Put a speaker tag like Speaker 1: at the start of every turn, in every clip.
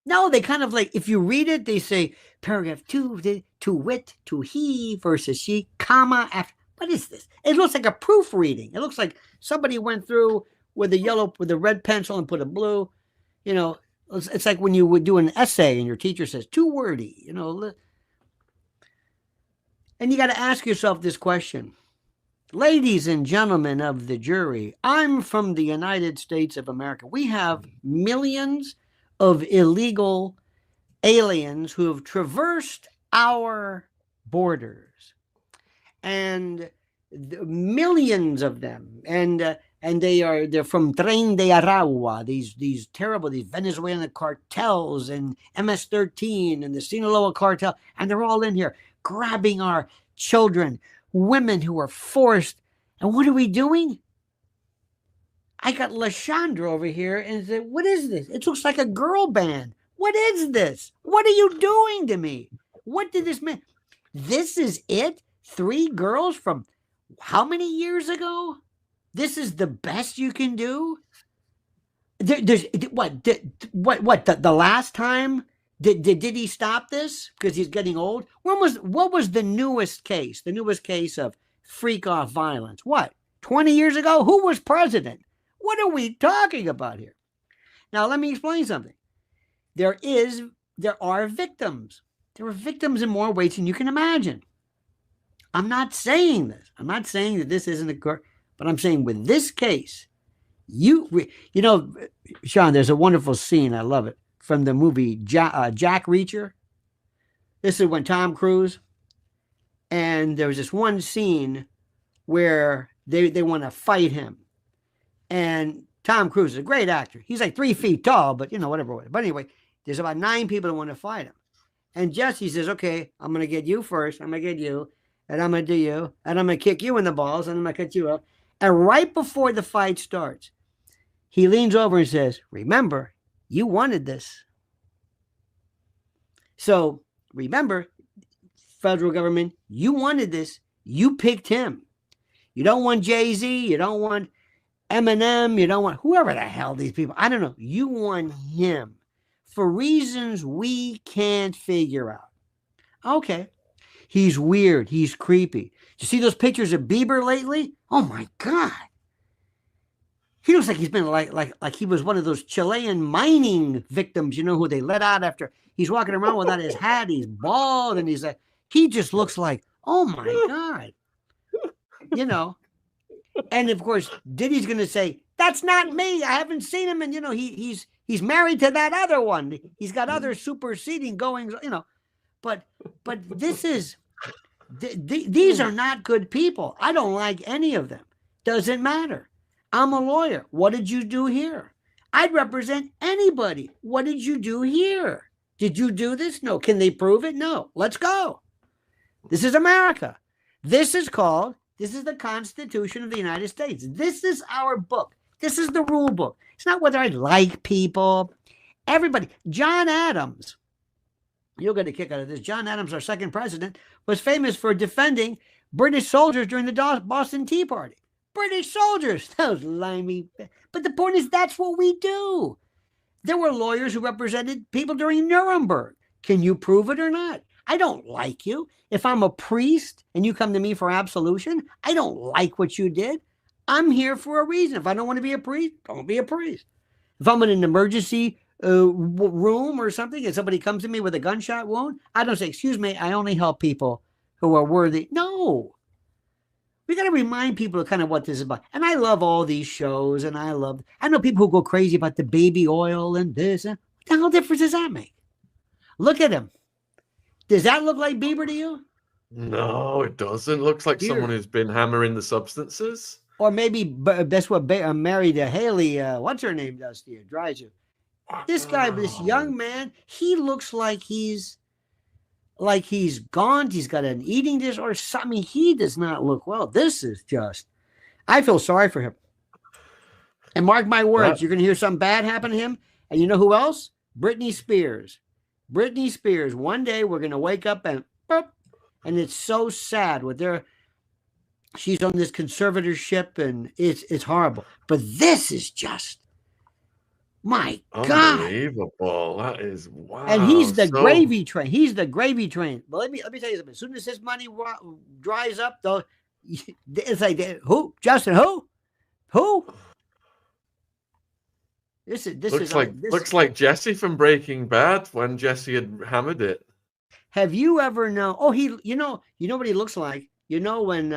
Speaker 1: No, they kind of like, if you read it, they say paragraph two, to wit, to he versus she, comma, after. What is this? It looks like a proofreading. It looks like somebody went through with a red pencil and put a blue, you know, it's like when you would do an essay and your teacher says too wordy, and you got to ask yourself this question. Ladies and gentlemen of the jury, I'm from the United States of America. We have millions of illegal aliens who have traversed our borders, and millions of them, and they're from Tren de Aragua, these terrible, these Venezuelan cartels, and MS-13 and the Sinaloa cartel, and they're all in here grabbing our children, women who are forced. And what are we doing? I got LaShandra over here and said, what is this? It looks like a girl band. What is this? What are you doing to me? What did this mean? This is it? 3 girls from how many years ago? This is the best you can do? There's what? The last time? Did he stop this because he's getting old? What was the newest case? The newest case of freak off violence? What? 20 years ago? Who was president? What are we talking about here? Now let me explain something. There are victims. There are victims in more ways than you can imagine. I'm not saying this. I'm not saying that this isn't a court, but I'm saying with this case, you know, Shaun, there's a wonderful scene. I love it from the movie Jack Reacher. This is when Tom Cruise, and there was this one scene where they want to fight him, and Tom Cruise is a great actor. He's like 3 feet tall, but whatever. But anyway, there's about 9 people that want to fight him, and Jesse says, "Okay, I'm going to get you first. I'm going to get you, and I'm going to do you, and I'm going to kick you in the balls, and I'm going to cut you up." And right before the fight starts, he leans over and says, "Remember, you wanted this." So remember, federal government, you wanted this. You picked him. You don't want Jay-Z. You don't want Eminem. You don't want whoever the hell these people. I don't know. You want him for reasons we can't figure out. Okay. He's weird. He's creepy. Did you see those pictures of Bieber lately? Oh my God. He looks like he's been like he was one of those Chilean mining victims, who they let out after he's walking around without his hat. He's bald, and he just looks like, oh my God. And of course, Diddy's going to say, that's not me. I haven't seen him. And, he's married to that other one. He's got other superseding goings, but these are not good people. I don't like any of them. Doesn't matter. I'm a lawyer. What did you do here? I'd represent anybody. What did you do here? Did you do this? No. Can they prove it? No. Let's go. This is America. This is the Constitution of the United States. This is our book. This is the rule book. It's not whether I like people. Everybody. John Adams, you'll get a kick out of this. John Adams, our second president, was famous for defending British soldiers during the Boston Tea Party. British soldiers, those limey. But the point is, that's what we do. There were lawyers who represented people during Nuremberg. Can you prove it or not? I don't like you. If I'm a priest and you come to me for absolution, I don't like what you did. I'm here for a reason. If I don't want to be a priest, don't be a priest. If I'm in an emergency room or something and somebody comes to me with a gunshot wound, I don't say, excuse me, I only help people who are worthy. No. We got to remind people of kind of what this is about. And I love all these shows, and I know people who go crazy about the baby oil and this. What the hell difference does that make? Look at him. Does that look like Bieber to you?
Speaker 2: No, it doesn't. Looks like someone who's been hammering the substances.
Speaker 1: Or maybe that's what married Haley, what's her name, does to you, drives you. This guy, this young man, he looks like he's gone. He's got an eating disorder or something. He does not look well. This is just, I feel sorry for him. And mark my words, you're going to hear something bad happen to him. And you know who else? Britney Spears. Britney Spears. One day we're going to wake up and boop, and it's so sad with she's on this conservatorship, and it's horrible. But this is just, My God.
Speaker 2: Unbelievable. That is
Speaker 1: And
Speaker 2: wow.
Speaker 1: he's the
Speaker 2: So
Speaker 1: gravy train. He's the gravy train. But let me tell you something. As soon as his money dries up, though, it's like who? Justin? Who? This
Speaker 2: looks like Jesse from Breaking Bad when Jesse had hammered it.
Speaker 1: Have you ever known? Oh, you know what he looks like. You know when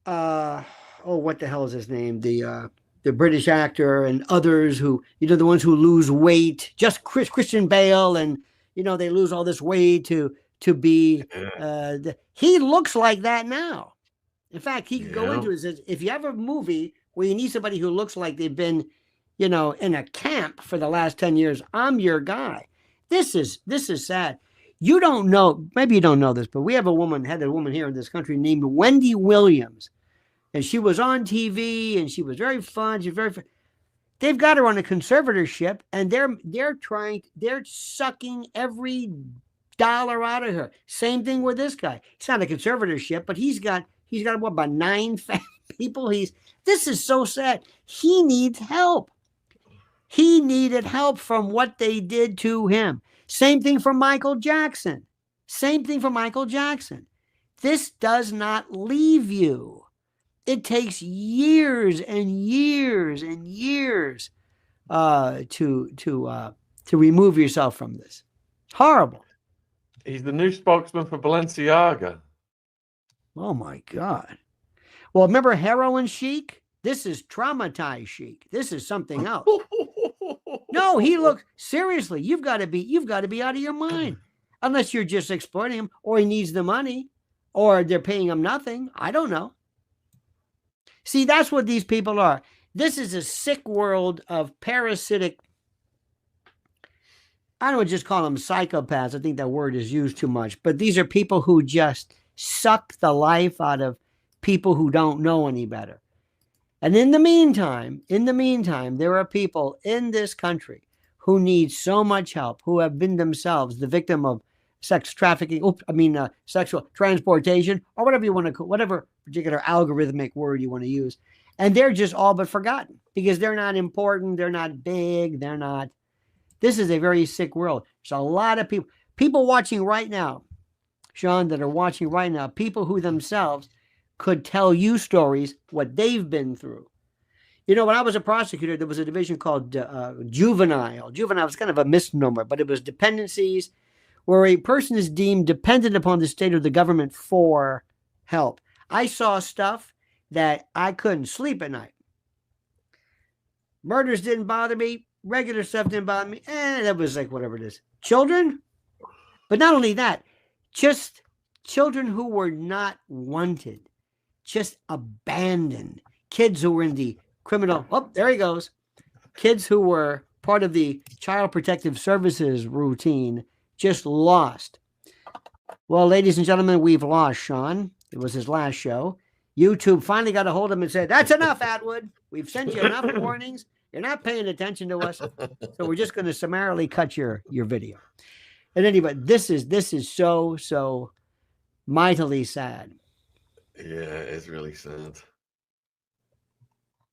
Speaker 1: what the hell is his name? The British actor and others who, the ones who lose weight, just Christian Bale, and they lose all this weight to be. He looks like that now. In fact, he could go into it. Says, if you have a movie where you need somebody who looks like they've been, in a camp for the last 10 years, I'm your guy. This is sad. You don't know, maybe you don't know this, but we have had a woman here in this country named Wendy Williams. And she was on TV and she was very fun. She's very fun. They've got her on a conservatorship and they're sucking every dollar out of her. Same thing with this guy. It's not a conservatorship, but he's got what, about 9 people. This is so sad. He needs help. He needed help from what they did to him. Same thing for Michael Jackson. This does not leave you. It takes years and years and years to remove yourself from this. Horrible.
Speaker 2: He's the new spokesman for Balenciaga.
Speaker 1: Oh my God. Well, remember Heroin Chic? This is traumatized Chic. This is something else. No, he looks seriously. You've got to be out of your mind, unless you're just exploiting him, or he needs the money, or they're paying him nothing. I don't know. See, that's what these people are. This is a sick world of parasitic. I don't just call them psychopaths. I think that word is used too much. But these are people who just suck the life out of people who don't know any better. And in the meantime, there are people in this country who need so much help, who have been themselves the victim of sex trafficking, sexual transportation, or whatever you want to call, whatever particular algorithmic word you want to use. And they're just all but forgotten because they're not important. They're not big. This is a very sick world. There's a lot of people watching right now, Shaun, that are watching right now, people who themselves could tell you stories, what they've been through. When I was a prosecutor, there was a division called juvenile. Juvenile was kind of a misnomer, but it was dependencies, where a person is deemed dependent upon the state or the government for help. I saw stuff that I couldn't sleep at night. Murders didn't bother me. Regular stuff didn't bother me. That was like whatever it is. Children? But not only that, just children who were not wanted, just abandoned. Kids who were in the criminal, there he goes. Kids who were part of the Child Protective Services routine, just lost. Well, ladies and gentlemen, we've lost Shaun. It was his last show. YouTube finally got a hold of him and said, that's enough, Atwood. We've sent you enough warnings. You're not paying attention to us. So we're just going to summarily cut your video. And anyway, this is so mightily sad.
Speaker 2: Yeah, it's really sad.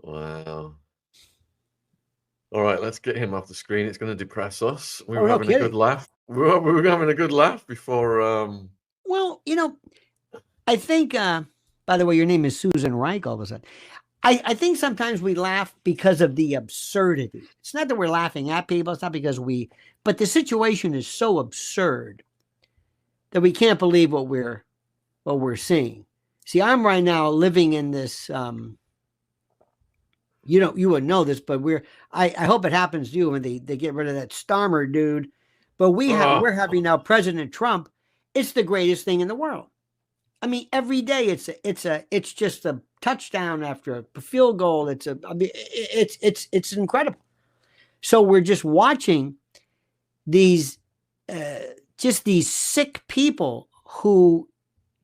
Speaker 2: Wow. All right, let's get him off the screen. It's going to depress us. We were having a good laugh. We were having a good laugh before.
Speaker 1: Well, I think, by the way, your name is Susan Reich all of a sudden. I think sometimes we laugh because of the absurdity. It's not that we're laughing at people. It's not because but the situation is so absurd that we can't believe what we're seeing. See, I'm right now living in this, you wouldn't know this, but I hope it happens to you when they get rid of that Starmer dude. But we're having now President Trump. It's the greatest thing in the world. I mean, every day it's just a touchdown after a field goal. It's incredible. So we're just watching these sick people who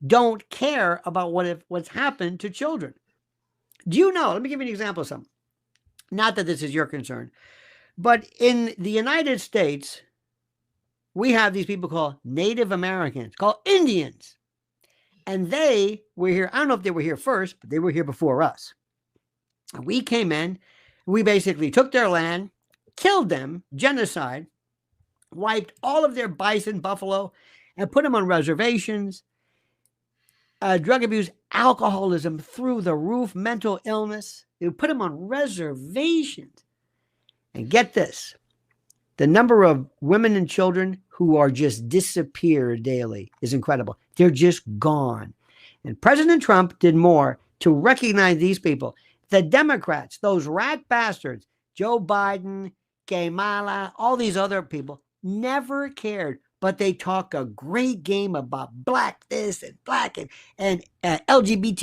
Speaker 1: don't care about what's happened to children. Do you know? Let me give you an example of something. Not that this is your concern, but in the United States, we have these people called Native Americans, called Indians. And they were here. I don't know if they were here first, but they were here before us. And we came in. We basically took their land. killed them, genocide, wiped all of their bison, buffalo, and put them on reservations. Drug abuse, alcoholism through the roof, mental illness. They would put them on reservations. And get this, the number of women and children who are just disappear daily is incredible. They're just gone. And President Trump did more to recognize these people. The Democrats, those rat bastards, Joe Biden, Kamala, all these other people, never cared. But they talk a great game about black this and black and LGBT